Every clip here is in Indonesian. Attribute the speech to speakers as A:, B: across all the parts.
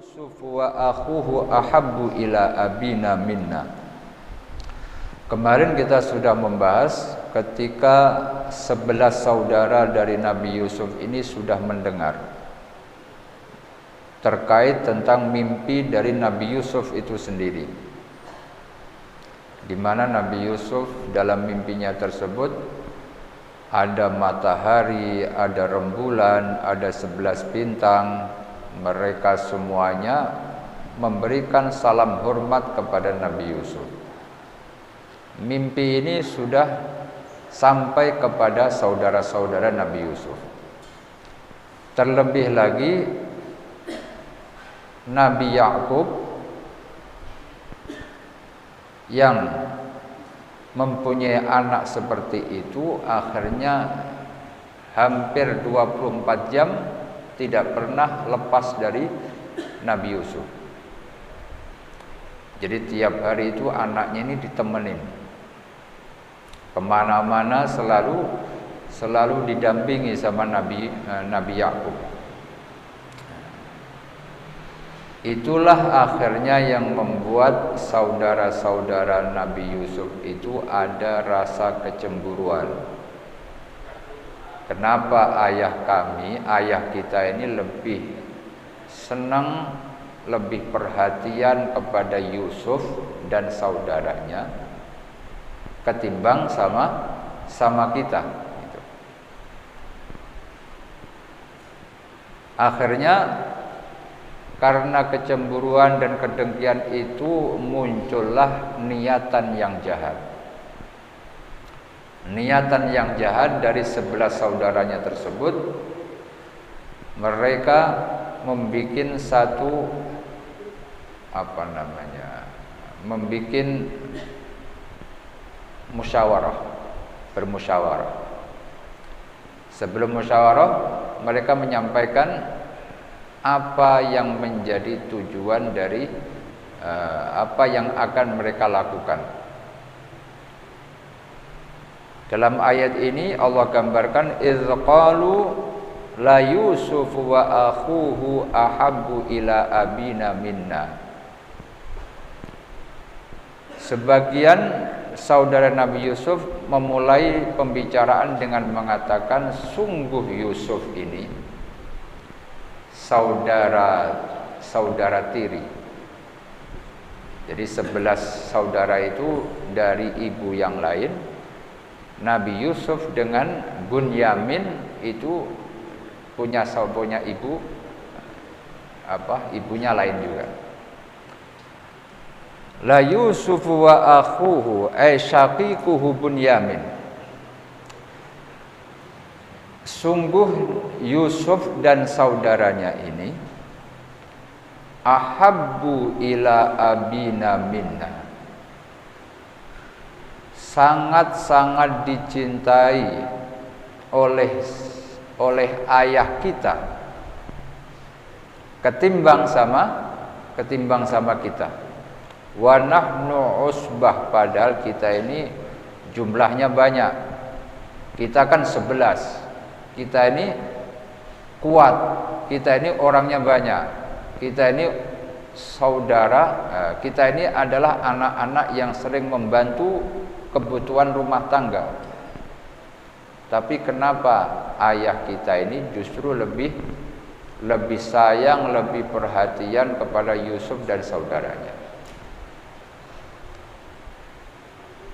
A: Yusuf wa akhuhu ahabbu ila abina minna. Kemarin kita sudah membahas ketika 11 saudara dari Nabi Yusuf ini sudah mendengar terkait tentang mimpi dari Nabi Yusuf itu sendiri, di mana Nabi Yusuf dalam mimpinya tersebut ada matahari, ada rembulan, ada 11 bintang. Mereka semuanya memberikan salam hormat kepada Nabi Yusuf. Mimpi ini sudah sampai kepada saudara-saudara Nabi Yusuf. Terlebih lagi Nabi Yakub yang mempunyai anak seperti itu akhirnya hampir 24 jam tidak pernah lepas dari Nabi Yusuf. Jadi tiap hari itu anaknya ini ditemenin kemana-mana, selalu didampingi sama Nabi Yakub. Itulah akhirnya yang membuat saudara-saudara Nabi Yusuf itu ada rasa kecemburuan. Kenapa ayah kita ini lebih senang, lebih perhatian kepada Yusuf dan saudaranya ketimbang sama kita gitu. Akhirnya karena kecemburuan dan kedengkian itu muncullah niatan yang jahat. Niatan yang jahat dari 11 saudaranya tersebut. Mereka membuat satu membuat bermusyawarah. Sebelum musyawarah, mereka menyampaikan apa yang menjadi tujuan dari apa yang akan mereka lakukan. Dalam ayat ini Allah gambarkan idz qalu la Yusuf wa akhuhu ahabbu ila abina minna. Sebagian saudara Nabi Yusuf memulai pembicaraan dengan mengatakan sungguh Yusuf ini saudara tiri. Jadi 11 saudara itu dari ibu yang lain. Nabi Yusuf dengan Bunyamin itu punya ibu ibunya lain juga. La Yusuf wa akhuhu ay syaqiquhu Bunyamin. Sungguh Yusuf dan saudaranya ini ahabbu ila abina minna, sangat-sangat dicintai oleh ayah kita ketimbang sama kita. Wa nahnu usbah, padahal kita ini jumlahnya banyak. Kita kan 11. Kita ini kuat, kita ini orangnya banyak, kita ini saudara, kita ini adalah anak-anak yang sering membantu kebutuhan rumah tangga. Tapi kenapa ayah kita ini justru lebih sayang, lebih perhatian kepada Yusuf dan saudaranya?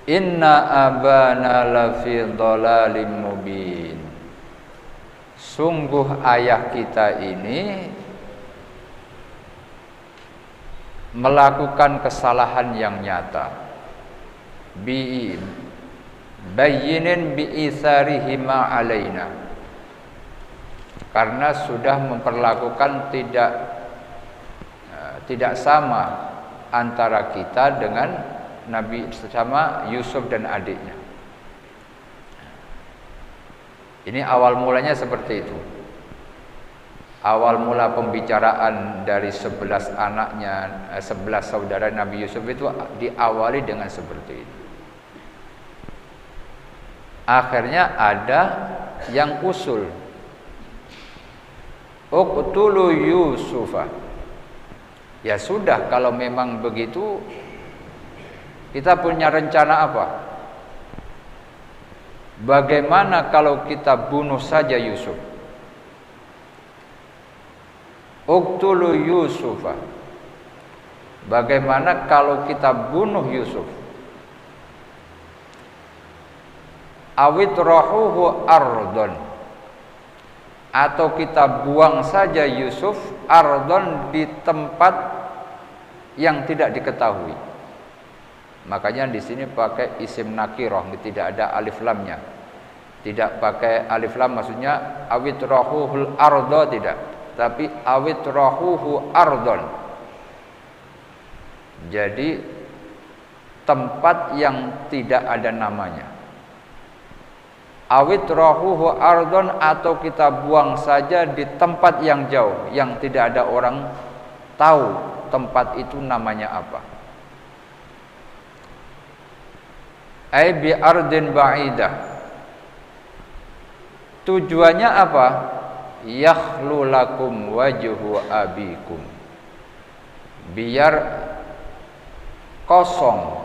A: Inna abana lafi dhalalim mubin. Sungguh ayah kita ini melakukan kesalahan yang nyata. Bayyinin bi'itharihi ma alaina, karena sudah memperlakukan tidak sama antara kita dengan Nabi sama Yusuf dan adiknya. Ini awal mulanya seperti itu. Awal mula pembicaraan dari 11 anaknya, 11 saudara Nabi Yusuf itu diawali dengan seperti itu. Akhirnya ada yang usul, uqtulu Yusufa, Ya sudah, kalau memang begitu, kita punya rencana apa? Bagaimana kalau kita bunuh saja Yusuf? Uqtulu Yusufa. Bagaimana kalau kita bunuh Yusuf? Awitrahuhu ardon. Atau kita buang saja Yusuf ardon di tempat yang tidak diketahui. Makanya di sini pakai isim nakirah, tidak ada alif lamnya. Tidak pakai alif lam, maksudnya awitrahuhul ardo, tidak, tapi awitrahuhu ardon. Jadi tempat yang tidak ada namanya. Awitrahuhu ardon, atau kita buang saja di tempat yang jauh, yang tidak ada orang tahu tempat itu namanya apa. Ai bi ardin ba'idah. Tujuannya apa? Yakhlu lakum wajhu abikum. Biar kosong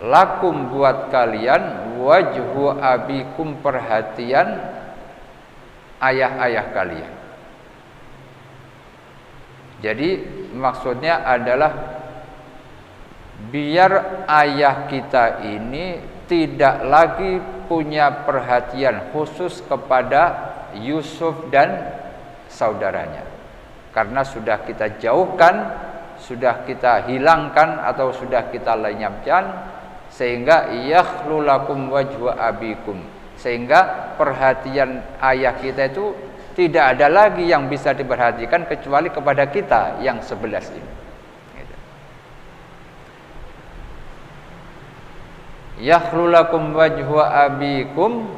A: lakum buat kalian wajhu abikum, perhatian ayah-ayah kalian. Jadi maksudnya adalah biar ayah kita ini tidak lagi punya perhatian khusus kepada Yusuf dan saudaranya, karena sudah kita jauhkan, sudah kita hilangkan atau sudah kita lenyapkan, sehingga yakhlu lakum wajhu abikum, sehingga perhatian ayah kita itu tidak ada lagi yang bisa diperhatikan kecuali kepada kita yang 11 ini. Yakhlu lakum wajhu abikum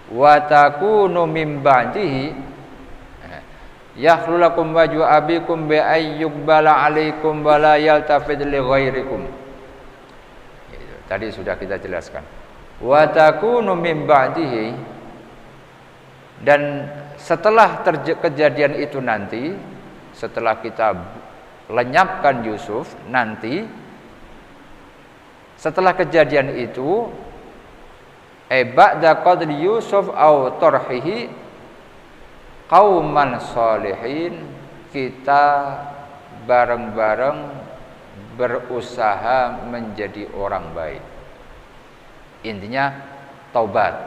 A: wa takunu min ba'dihi. Yakhlu lakum wajhu abikum bi ayyubbala alaikum wa la yaltafid li ghairikum. Tadi sudah kita jelaskan. Wa takunu min ba'dihi, dan setelah kejadian itu nanti, setelah kita lenyapkan Yusuf nanti, setelah kejadian itu, ba'da qadri Yusuf au tarhihi qauman sholihin, kita bareng-bareng berusaha menjadi orang baik. Intinya taubat.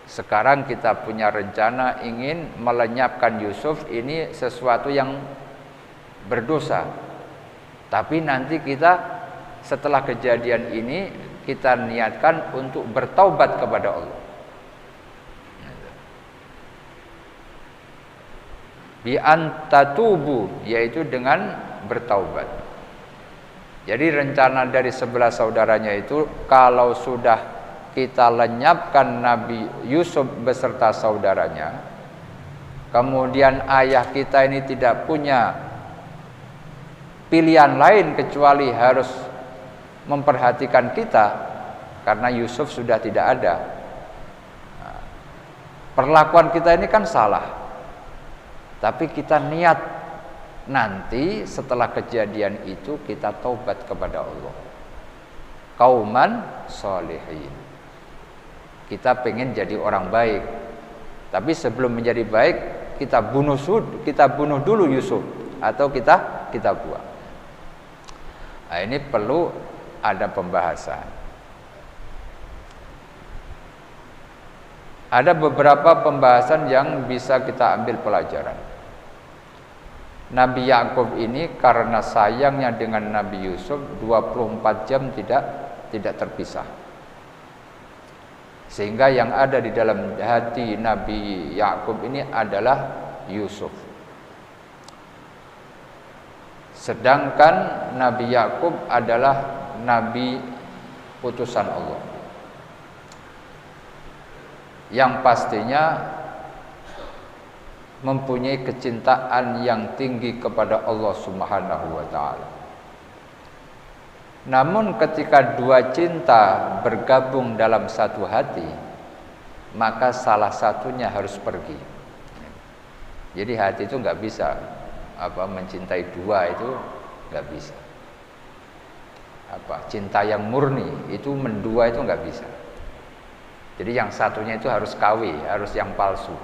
A: Sekarang kita punya rencana ingin melenyapkan Yusuf, ini sesuatu yang berdosa. Tapi nanti kita setelah kejadian ini kita niatkan untuk bertaubat kepada Allah. Bi antatubu, yaitu dengan bertaubat. Jadi rencana dari 11 saudaranya itu, kalau sudah kita lenyapkan Nabi Yusuf beserta saudaranya, kemudian ayah kita ini tidak punya pilihan lain kecuali harus memperhatikan kita, karena Yusuf sudah tidak ada. Perlakuan kita ini kan salah, tapi kita niat nanti setelah kejadian itu kita taubat kepada Allah. Qauman sholihin, kita pengen jadi orang baik, tapi sebelum menjadi baik kita bunuh dulu Yusuf, atau kita buang. Nah, ini perlu ada pembahasan. Ada beberapa pembahasan yang bisa kita ambil pelajaran. Nabi Yakub ini karena sayangnya dengan Nabi Yusuf 24 jam tidak terpisah. Sehingga yang ada di dalam hati Nabi Yakub ini adalah Yusuf. Sedangkan Nabi Yakub adalah Nabi utusan Allah, yang pastinya mempunyai kecintaan yang tinggi kepada Allah Subhanahu wa ta'ala. Namun ketika dua cinta bergabung dalam satu hati, maka salah satunya harus pergi. Jadi hati itu nggak bisa mencintai dua, itu nggak bisa. Cinta yang murni itu mendua itu nggak bisa. Jadi yang satunya itu harus KW, harus yang palsu.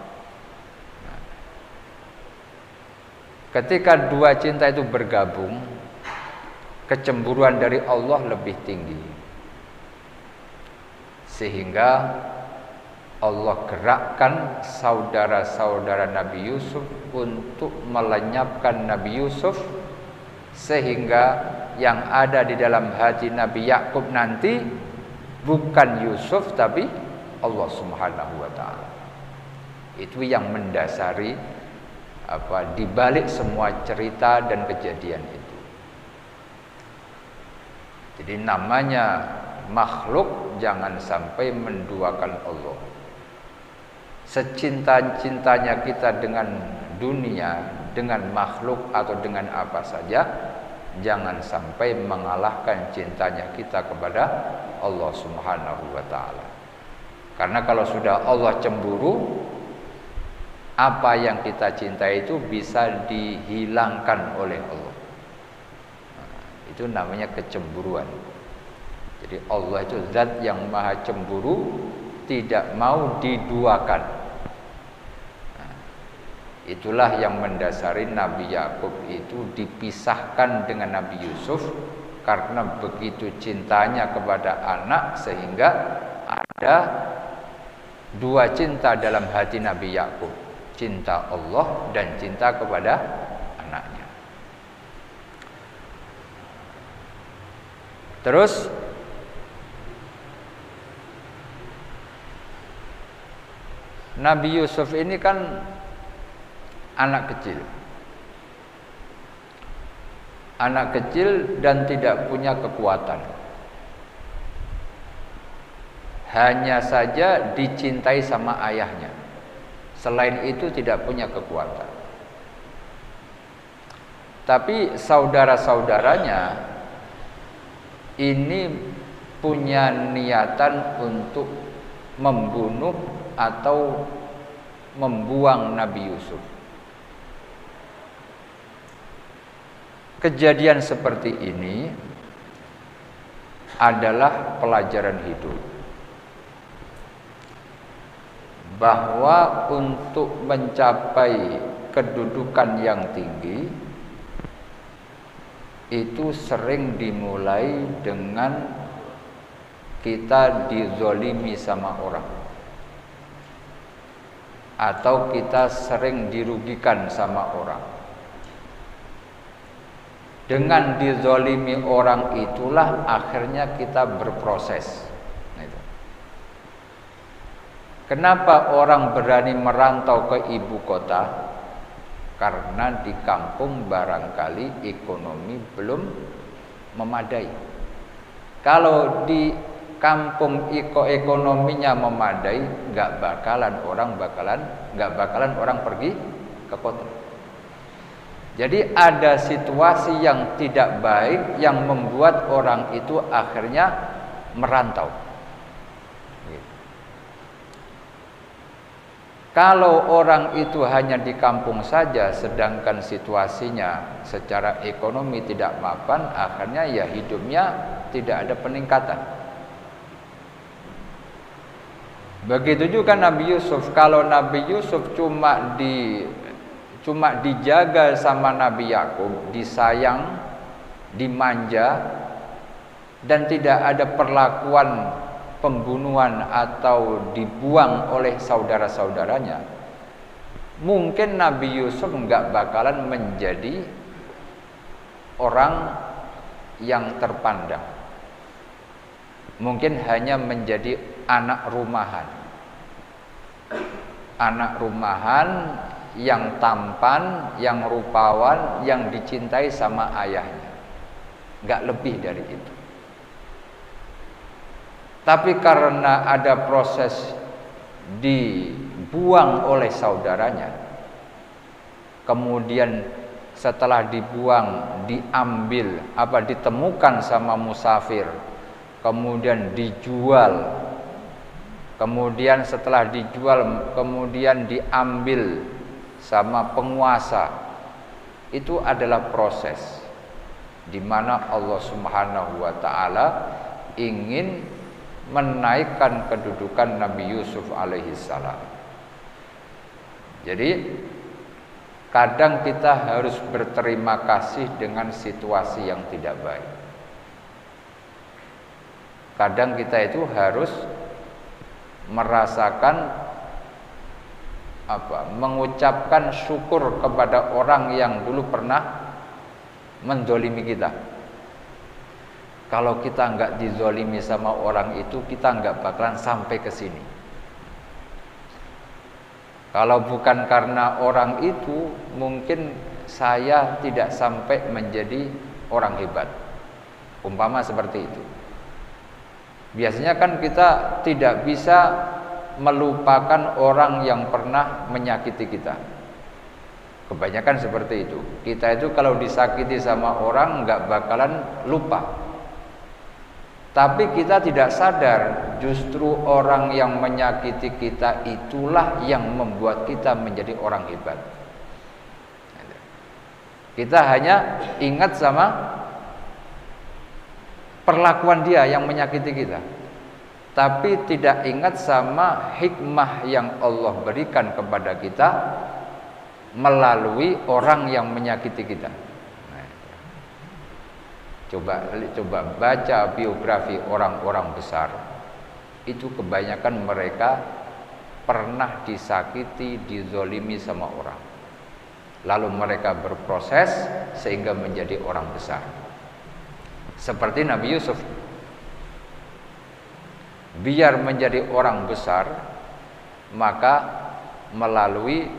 A: Nah, ketika dua cinta itu bergabung, kecemburuan dari Allah lebih tinggi, sehingga Allah gerakkan saudara-saudara Nabi Yusuf untuk melenyapkan Nabi Yusuf, sehingga yang ada di dalam hati Nabi Yakub nanti bukan Yusuf tapi Allah Subhanahu wa taala. Itu yang mendasari di balik semua cerita dan kejadian itu. Jadi namanya makhluk jangan sampai menduakan Allah. Secinta-cintanya kita dengan dunia, dengan makhluk atau dengan apa saja, jangan sampai mengalahkan cintanya kita kepada Allah Subhanahu wa taala. Karena kalau sudah Allah cemburu, apa yang kita cintai itu bisa dihilangkan oleh Allah. Itu namanya kecemburuan. Jadi Allah itu zat yang maha cemburu, tidak mau diduakan. Itulah yang mendasari Nabi Yakub itu dipisahkan dengan Nabi Yusuf, karena begitu cintanya kepada anak sehingga ada dua cinta dalam hati Nabi Yakub, cinta Allah dan cinta kepada anaknya. Terus Nabi Yusuf ini kan anak kecil. Anak kecil dan tidak punya kekuatan. Hanya saja dicintai sama ayahnya. Selain itu tidak punya kekuatan. Tapi saudara-saudaranya ini punya niatan untuk membunuh atau membuang Nabi Yusuf. Kejadian seperti ini adalah pelajaran hidup, bahwa untuk mencapai kedudukan yang tinggi itu sering dimulai dengan kita dizolimi sama orang, atau kita sering dirugikan sama orang. Dengan dizolimi orang itulah akhirnya kita berproses. Kenapa orang berani merantau ke ibu kota? Karena di kampung barangkali ekonomi belum memadai. Kalau di kampung ekonominya memadai, nggak bakalan orang pergi ke kota. Jadi ada situasi yang tidak baik yang membuat orang itu akhirnya merantau. Kalau orang itu hanya di kampung saja, sedangkan situasinya secara ekonomi tidak mapan, akhirnya ya hidupnya tidak ada peningkatan. Begitu juga Nabi Yusuf. Kalau Nabi Yusuf cuma dijaga sama Nabi Yakub, disayang, dimanja, dan tidak ada perlakuan pembunuhan atau dibuang oleh saudara-saudaranya, mungkin Nabi Yusuf enggak bakalan menjadi orang yang terpandang. Mungkin hanya menjadi anak rumahan. Anak rumahan yang tampan, yang rupawan, yang dicintai sama ayahnya. Enggak lebih dari itu. Tapi karena ada proses dibuang oleh saudaranya, kemudian setelah dibuang, diambil, ditemukan sama musafir, kemudian dijual, kemudian setelah dijual, kemudian diambil sama penguasa itu adalah proses di mana Allah Subhanahu wa taala ingin menaikkan kedudukan Nabi Yusuf alaihi salam. Jadi kadang kita harus berterima kasih dengan situasi yang tidak baik. Kadang kita itu harus merasakan mengucapkan syukur kepada orang yang dulu pernah mendolimi kita. Kalau kita nggak dizolimi sama orang itu, kita nggak bakalan sampai ke sini. Kalau bukan karena orang itu, mungkin saya tidak sampai menjadi orang hebat. Umpama seperti itu. Biasanya kan kita tidak bisa melupakan orang yang pernah menyakiti kita. Kebanyakan seperti itu. Kita itu kalau disakiti sama orang nggak bakalan lupa. Tapi kita tidak sadar, justru orang yang menyakiti kita itulah yang membuat kita menjadi orang hebat. Kita hanya ingat sama perlakuan dia yang menyakiti kita, tapi tidak ingat sama hikmah yang Allah berikan kepada kita melalui orang yang menyakiti kita. Coba baca biografi orang-orang besar. Itu kebanyakan mereka pernah disakiti, dizolimi sama orang. Lalu mereka berproses sehingga menjadi orang besar. Seperti Nabi Yusuf. Biar menjadi orang besar, maka melalui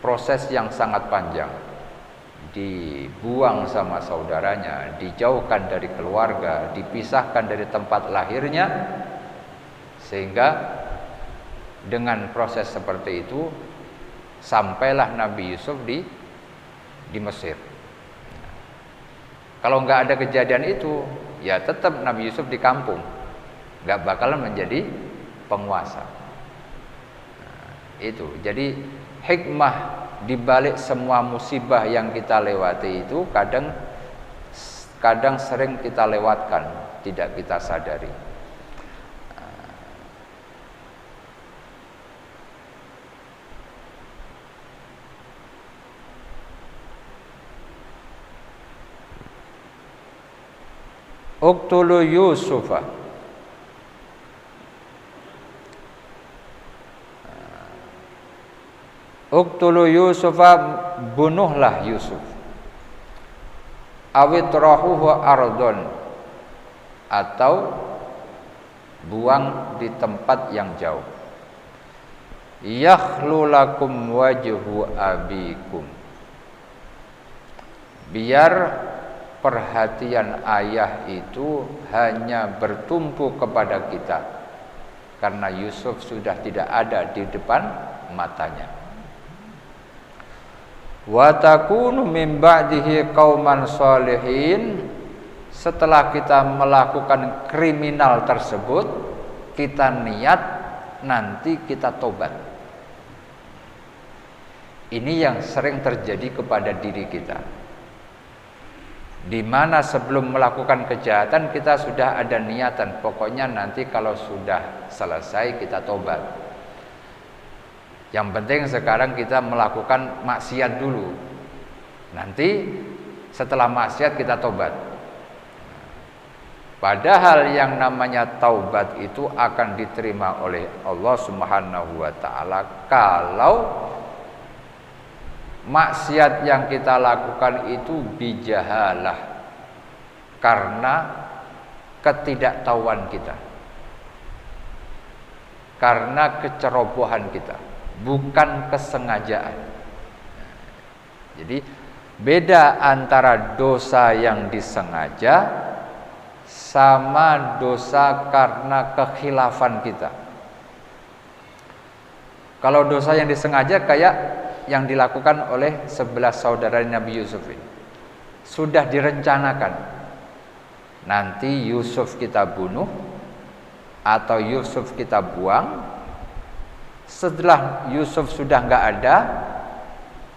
A: proses yang sangat panjang. Dibuang sama saudaranya, dijauhkan dari keluarga, dipisahkan dari tempat lahirnya, sehingga dengan proses seperti itu sampailah Nabi Yusuf di Mesir. Kalau nggak ada kejadian itu, ya tetap Nabi Yusuf di kampung, nggak bakalan menjadi penguasa. Itu jadi hikmah di balik semua musibah yang kita lewati itu kadang sering kita lewatkan, tidak kita sadari. Uqtulu Yusufa, uqtulu Yusufa, bunuhlah Yusuf. Awitrahuhu ardon, atau buang di tempat yang jauh. Yakhlu lakum wajhu abikum, biar perhatian ayah itu hanya bertumpu kepada kita, karena Yusuf sudah tidak ada di depan matanya. Wa takunu min ba'dihi qauman shalihin, setelah kita melakukan kriminal tersebut, kita niat nanti kita tobat. Ini yang sering terjadi kepada diri kita, di mana sebelum melakukan kejahatan kita sudah ada niatan, pokoknya nanti kalau sudah selesai kita tobat. Yang penting sekarang kita melakukan maksiat dulu, nanti setelah maksiat kita tobat. Padahal yang namanya taubat itu akan diterima oleh Allah Subhanahu wa taala kalau maksiat yang kita lakukan itu bijahalah, karena ketidaktahuan kita, karena kecerobohan kita, bukan kesengajaan. Jadi beda antara dosa yang disengaja sama dosa karena kekhilafan kita. Kalau dosa yang disengaja kayak yang dilakukan oleh 11 saudara Nabi Yusuf ini, sudah direncanakan. Nanti Yusuf kita bunuh atau Yusuf kita buang. Setelah Yusuf sudah nggak ada,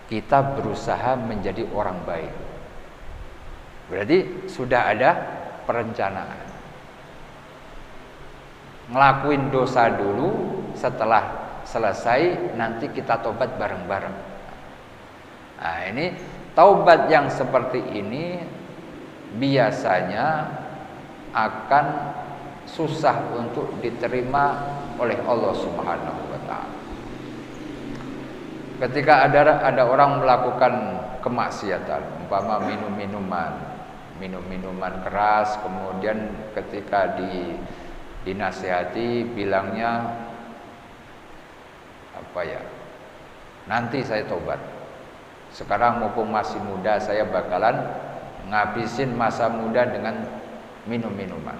A: kita berusaha menjadi orang baik. Berarti sudah ada perencanaan. Ngelakuin dosa dulu, setelah selesai nanti kita tobat bareng-bareng. Nah, ini taubat yang seperti ini biasanya akan susah untuk diterima oleh Allah Subhanahu wa taala. Ketika ada orang melakukan kemaksiatan, umpama minum minuman keras, kemudian ketika dinasihati bilangnya apa ya? Nanti saya tobat. Sekarang mumpung masih muda, saya bakalan ngabisin masa muda dengan minum minuman.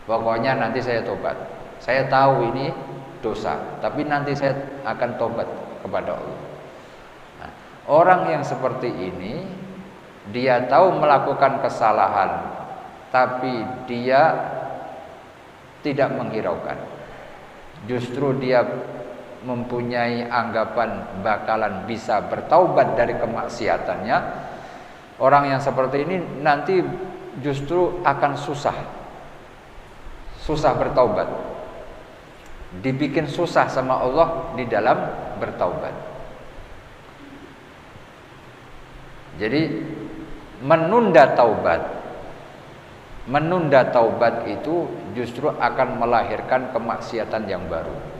A: Pokoknya nanti saya tobat. Saya tahu ini dosa, tapi nanti saya akan tobat kepada Allah. Nah, orang yang seperti ini, dia tahu melakukan kesalahan, tapi dia tidak menghiraukan. Justru dia mempunyai anggapan bakalan bisa bertaubat dari kemaksiatannya. Orang yang seperti ini nanti justru akan susah bertaubat, dibikin susah sama Allah di dalam bertaubat. Jadi menunda taubat itu justru akan melahirkan kemaksiatan yang baru.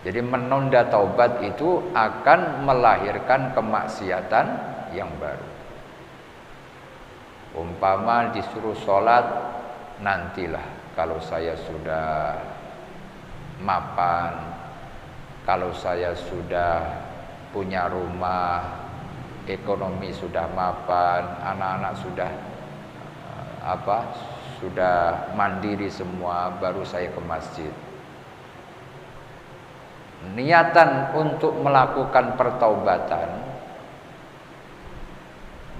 A: Jadi menunda taubat itu akan melahirkan kemaksiatan yang baru. Umpama disuruh sholat, nantilah kalau saya sudah mapan, kalau saya sudah punya rumah, ekonomi sudah mapan, anak-anak sudah mandiri semua, baru saya ke masjid. Niatan untuk melakukan pertaubatan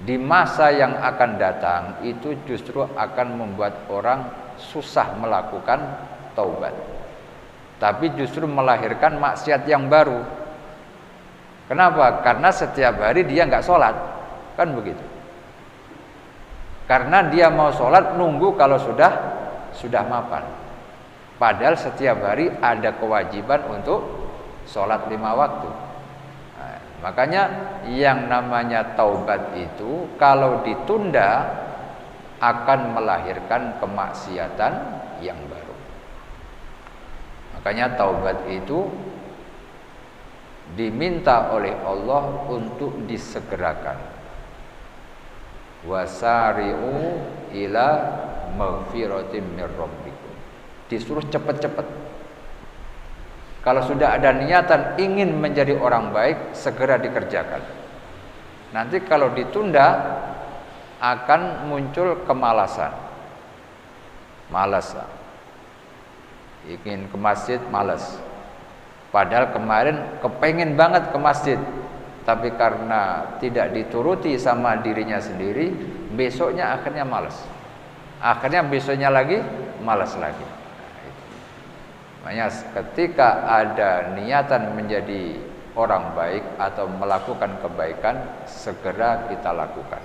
A: di masa yang akan datang itu justru akan membuat orang susah melakukan taubat, tapi justru melahirkan maksiat yang baru. Kenapa? Karena setiap hari dia nggak sholat, kan begitu. Karena dia mau sholat nunggu kalau sudah mapan. Padahal setiap hari ada kewajiban untuk sholat 5 waktu. Nah, makanya yang namanya taubat itu kalau ditunda akan melahirkan kemaksiatan yang baru. Makanya taubat itu diminta oleh Allah untuk disegerakan. Wasari'u ila maghfiratin mir rabbikum. Disuruh cepat-cepat. Kalau sudah ada niatan ingin menjadi orang baik, segera dikerjakan. Nanti kalau ditunda akan muncul kemalasan. Malas. Ingin ke masjid, malas. Padahal kemarin kepengen banget ke masjid, tapi karena tidak dituruti sama dirinya sendiri, besoknya akhirnya malas. Akhirnya besoknya lagi malas lagi. Makanya ketika ada niatan menjadi orang baik atau melakukan kebaikan, segera kita lakukan.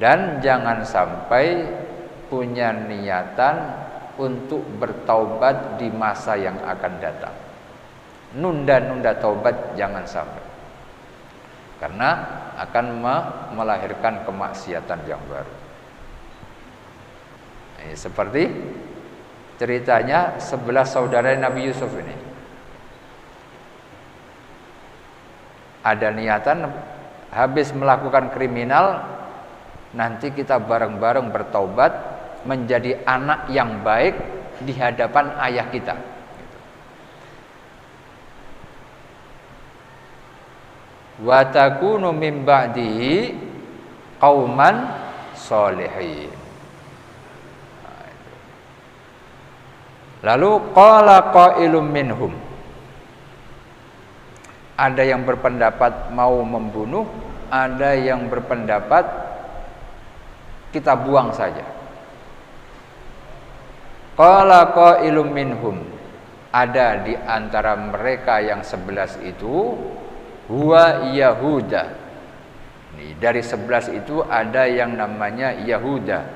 A: Dan jangan sampai punya niatan untuk bertaubat di masa yang akan datang. Nunda-nunda taubat jangan sampai. Karena akan melahirkan kemaksiatan yang baru. Ini seperti ceritanya 11 saudara Nabi Yusuf ini. Ada niatan habis melakukan kriminal, nanti kita bareng-bareng bertaubat menjadi anak yang baik di hadapan ayah kita. Wa takunu min ba'dihi qauman sholihin. Lalu qala qailum minhum. Ada yang berpendapat mau membunuh, ada yang berpendapat kita buang saja. Qala qailum minhum. ada di antara mereka yang 11 itu huwa Yahuda. Dari 11 itu ada yang namanya Yahuda.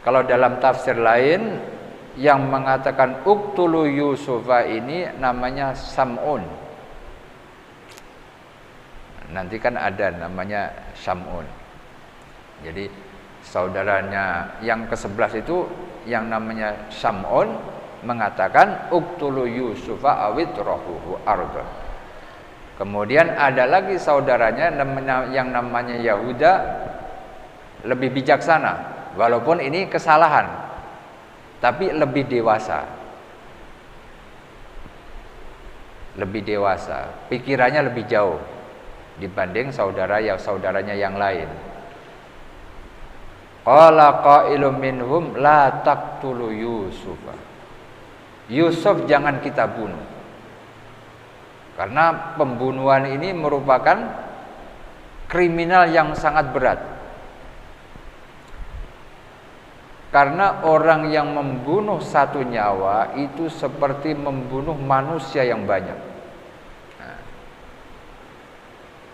A: Kalau dalam tafsir lain yang mengatakan uqtulu Yusufa ini namanya Sam'un. Nanti kan ada namanya Sam'un. Jadi saudaranya yang ke-11 itu yang namanya Sam'un mengatakan uqtulu Yusufa awit rohuhu ardh. Kemudian ada lagi saudaranya yang namanya Yahuda, lebih bijaksana, walaupun ini kesalahan, tapi lebih dewasa. Lebih dewasa, pikirannya lebih jauh dibanding saudaranya yang lain. Qala qailum minhum la taqtulu Yusufa. Yusuf jangan kita bunuh. Karena pembunuhan ini merupakan kriminal yang sangat berat. Karena orang yang membunuh satu nyawa itu seperti membunuh manusia yang banyak.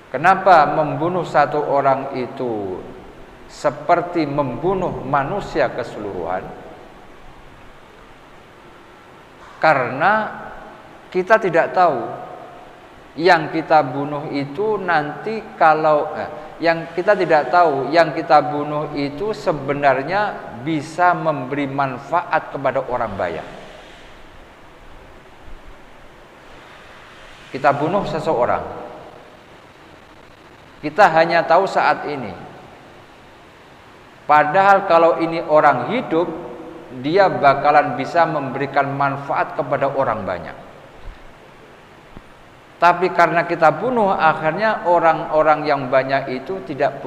A: Kenapa membunuh satu orang itu seperti membunuh manusia keseluruhan? Karena kita tidak tahu yang kita bunuh itu nanti yang kita tidak tahu yang kita bunuh itu sebenarnya bisa memberi manfaat kepada orang banyak. Kita bunuh seseorang, kita hanya tahu saat ini. Padahal kalau ini orang hidup, dia bakalan bisa memberikan manfaat kepada orang banyak. Tapi karena kita bunuh, akhirnya orang-orang yang banyak itu tidak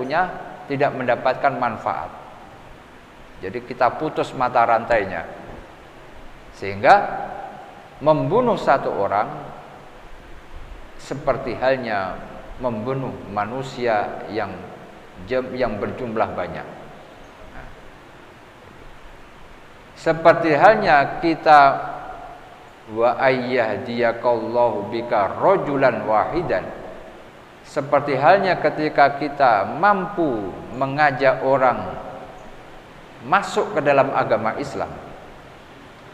A: mendapatkan manfaat. Jadi kita putus mata rantainya. Sehingga membunuh satu orang seperti halnya membunuh manusia yang berjumlah banyak. Seperti halnya kita wa ayyahdiyakallahu bika rajulan wahidan. Seperti halnya ketika kita mampu mengajak orang masuk ke dalam agama Islam,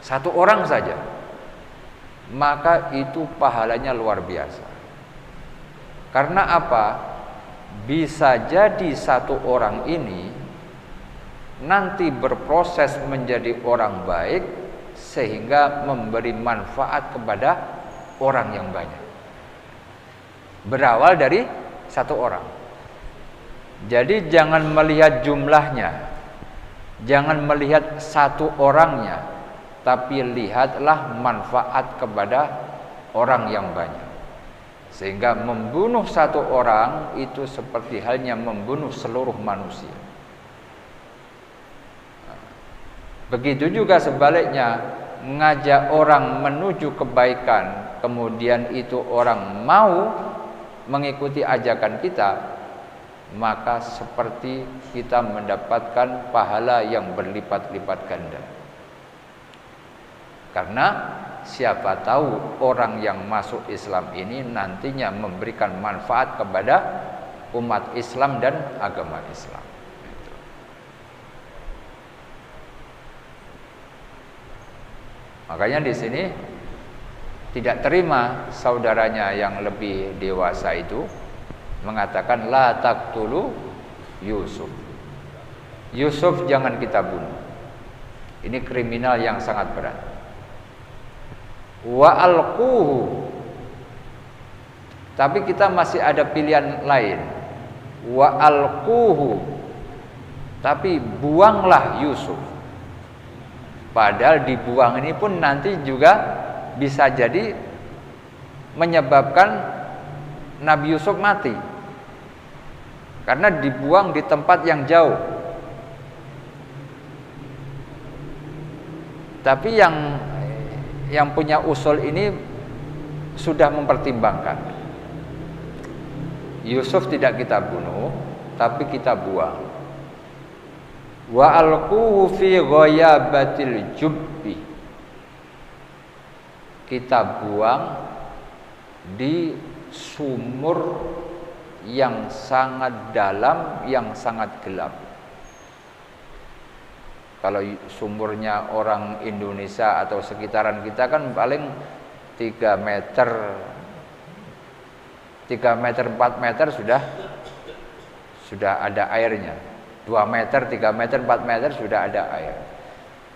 A: satu orang saja, maka itu pahalanya luar biasa. Karena apa? Bisa jadi satu orang ini nanti berproses menjadi orang baik sehingga memberi manfaat kepada orang yang banyak. Berawal dari satu orang. Jadi jangan melihat jumlahnya, jangan melihat satu orangnya, tapi lihatlah manfaat kepada orang yang banyak. Sehingga membunuh satu orang itu seperti halnya membunuh seluruh manusia. Begitu juga sebaliknya, mengajak orang menuju kebaikan, kemudian itu orang mau mengikuti ajakan kita, maka seperti kita mendapatkan pahala yang berlipat-lipat ganda. Karena siapa tahu orang yang masuk Islam ini nantinya memberikan manfaat kepada umat Islam dan agama Islam. Makanya di sini tidak terima saudaranya yang lebih dewasa itu mengatakan la taqtulu Yusuf. Yusuf jangan kita bunuh. Ini kriminal yang sangat berat. Wa alquhu. Tapi kita masih ada pilihan lain. Wa alquhu. Tapi buanglah Yusuf. Padahal dibuang ini pun nanti juga bisa jadi menyebabkan Nabi Yusuf mati. Karena dibuang di tempat yang jauh. Tapi yang punya usul ini sudah mempertimbangkan. Yusuf tidak kita bunuh, tapi kita buang. Wa alquhu fi ghayabatil jubbi. kita buang di sumur yang sangat dalam, yang sangat gelap. Kalau sumurnya orang Indonesia atau sekitaran kita kan paling 3 meter 4 meter sudah ada airnya. 2 meter, 3 meter, 4 meter sudah ada air.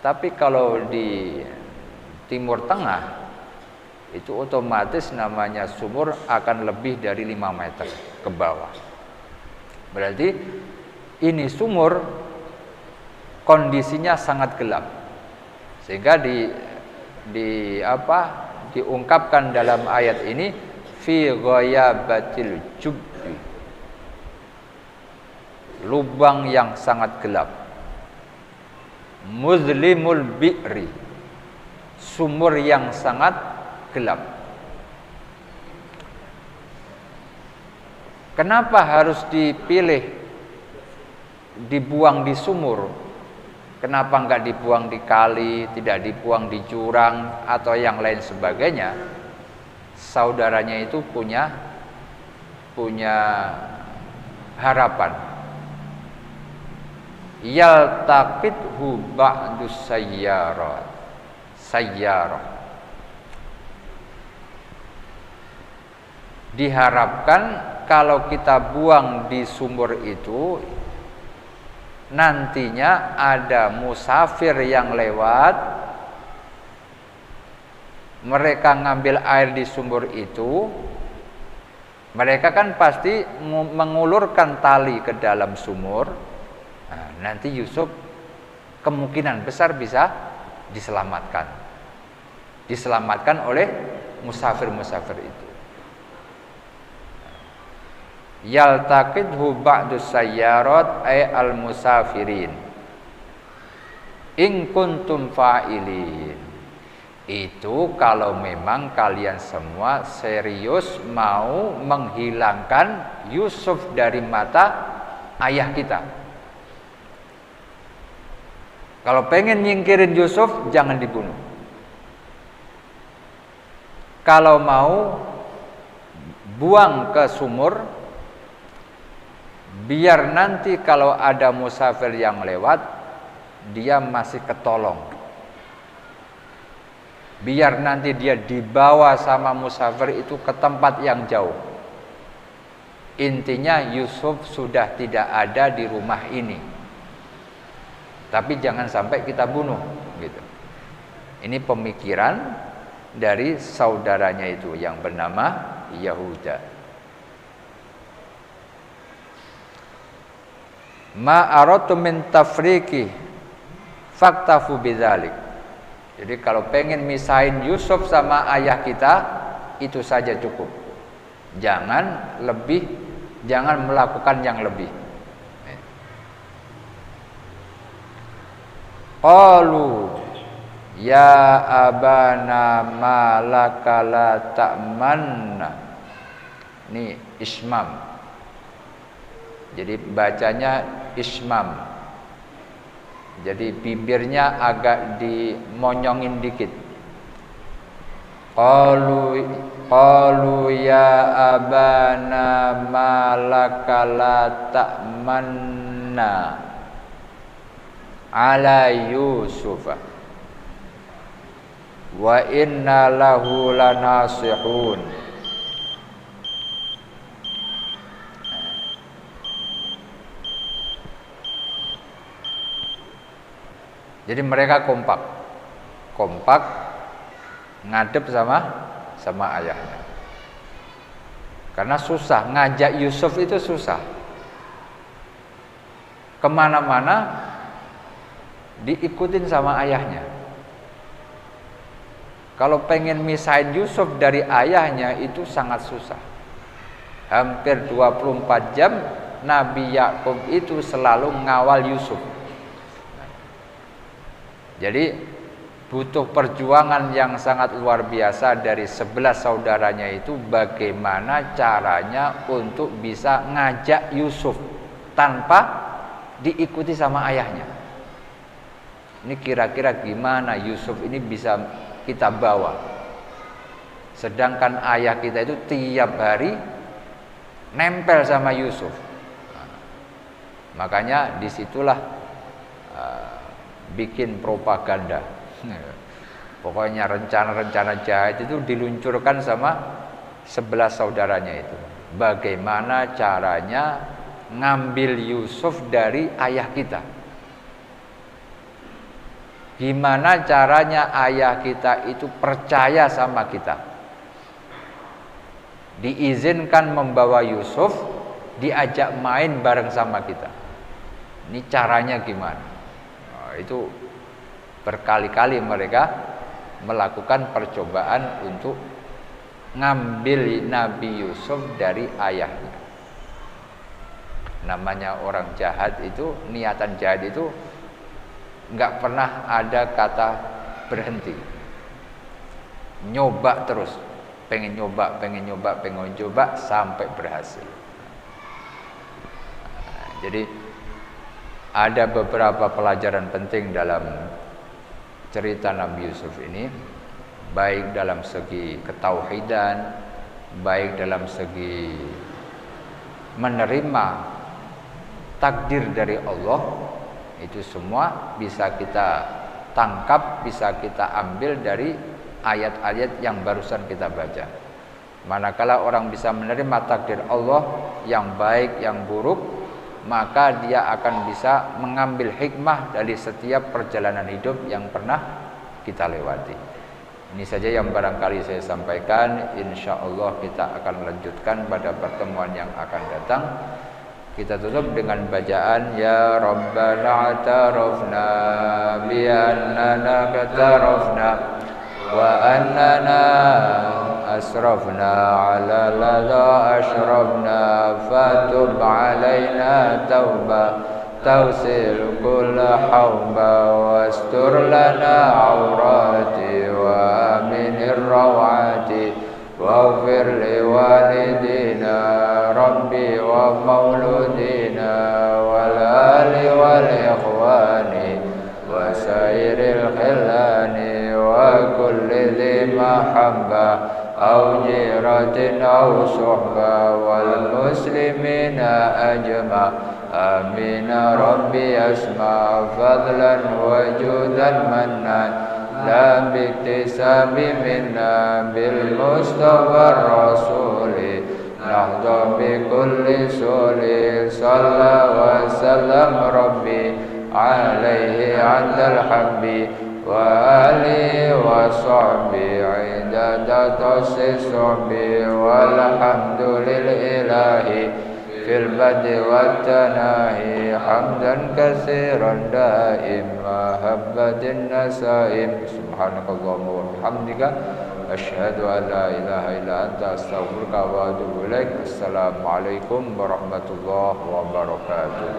A: Tapi kalau di Timur Tengah itu otomatis namanya sumur akan lebih dari 5 meter ke bawah. Berarti ini sumur kondisinya sangat gelap. Sehingga diungkapkan dalam ayat ini fi ghayabatil jubbi, lubang yang sangat gelap. Muzlimul bi'ri, sumur yang sangat gelap. Kenapa harus dipilih dibuang di sumur? Kenapa enggak dibuang di kali, tidak dibuang di jurang atau yang lain sebagainya? Saudaranya itu punya harapan. Yaltaqithu ba'dus sayyarah. Diharapkan kalau kita buang di sumur itu, nantinya ada musafir yang lewat, mereka ngambil air di sumur itu, mereka kan pasti mengulurkan tali ke dalam sumur. Nah, nanti Yusuf kemungkinan besar bisa diselamatkan oleh musafir-musafir itu. Yaltaqidhu ba'dus sayyarat ay al-musafirin in kuntum fa'ilin. Itu kalau memang kalian semua serius mau menghilangkan Yusuf dari mata ayah kita. Kalau pengen nyingkirin Yusuf, jangan dibunuh. Kalau mau buang ke sumur, biar nanti kalau ada musafir yang lewat, dia masih ketolong. Biar nanti dia dibawa sama musafir itu ke tempat yang jauh. Intinya Yusuf sudah tidak ada di rumah ini. Tapi jangan sampai kita bunuh, gitu. Ini pemikiran dari saudaranya itu yang bernama Yahuda. Ma aratu min tafriqi faktafu bidzalik. Jadi kalau pengen misahin Yusuf sama ayah kita, itu saja cukup. Jangan melakukan yang lebih. Qalu ya abana malaka la ta'manna. Ini ismam. Jadi bacanya ismam. Jadi bibirnya agak dimonyongin dikit. Qalu ya abana malaka la ta'manna ala Yusuf wa inna lahu lanasihun. Jadi mereka kompak ngadep sama ayahnya. Karena susah, ngajak Yusuf itu susah. Kemana-mana diikutin sama ayahnya. Kalau pengen misahin Yusuf dari ayahnya itu sangat susah. Hampir 24 jam Nabi Yakub itu selalu ngawal Yusuf. Jadi butuh perjuangan yang sangat luar biasa dari 11 saudaranya itu, bagaimana caranya untuk bisa ngajak Yusuf tanpa diikuti sama ayahnya. Ini kira-kira gimana Yusuf ini bisa kita bawa. Sedangkan ayah kita itu tiap hari nempel sama Yusuf. Makanya disitulah bikin propaganda. Pokoknya rencana-rencana jahat itu diluncurkan sama 11 saudaranya itu. Bagaimana caranya ngambil Yusuf dari ayah kita? Gimana caranya ayah kita itu percaya sama kita? Diizinkan membawa Yusuf, diajak main bareng sama kita. Ini caranya gimana? Nah, itu berkali-kali mereka melakukan percobaan untuk ngambil Nabi Yusuf dari ayahnya. Namanya orang jahat itu, niatan jahat itu nggak pernah ada kata berhenti. Nyoba terus, pengen nyoba sampai berhasil. Jadi ada beberapa pelajaran penting dalam cerita Nabi Yusuf ini, baik dalam segi ketauhidan, baik dalam segi menerima takdir dari Allah. Itu semua bisa kita tangkap, bisa kita ambil dari ayat-ayat yang barusan kita baca. Manakala orang bisa menerima takdir Allah yang baik, yang buruk, maka dia akan bisa mengambil hikmah dari setiap perjalanan hidup yang pernah kita lewati. Ini saja yang barangkali saya sampaikan. Insya Allah kita akan melanjutkan pada pertemuan yang akan datang. Kita tutup dengan bacaan Ya Rabbana atarafna bi annana katarafna wa annana asrafna ala ladha ashrafna fatub alaina tauba tawsil kulla hawba wastur lana awrati wa aminir rawati waghfir li walidina rabbi wa mauludina wal ali wal ikhwani wa sairil khilani wa kulli dhi mahabba أو جيرة أو صحبة والمسلمين أجمع آمين ربي أسمع فضلا وجودا منان لا باكتساب منا بالمصطفى الرسول نحظى بكل سول صلى وسلم ربي عليه عند الحب وآله وصحبه عدد الصحبه والحمد لله في البدء والتناهي حمدا كثيرا دائما هبت النسائم سبحانك اللهم وبحمدك أشهد أن لا إله إلا أنت أستغفرك وأتوب إليك. السلام عليكم ورحمة الله وبركاته.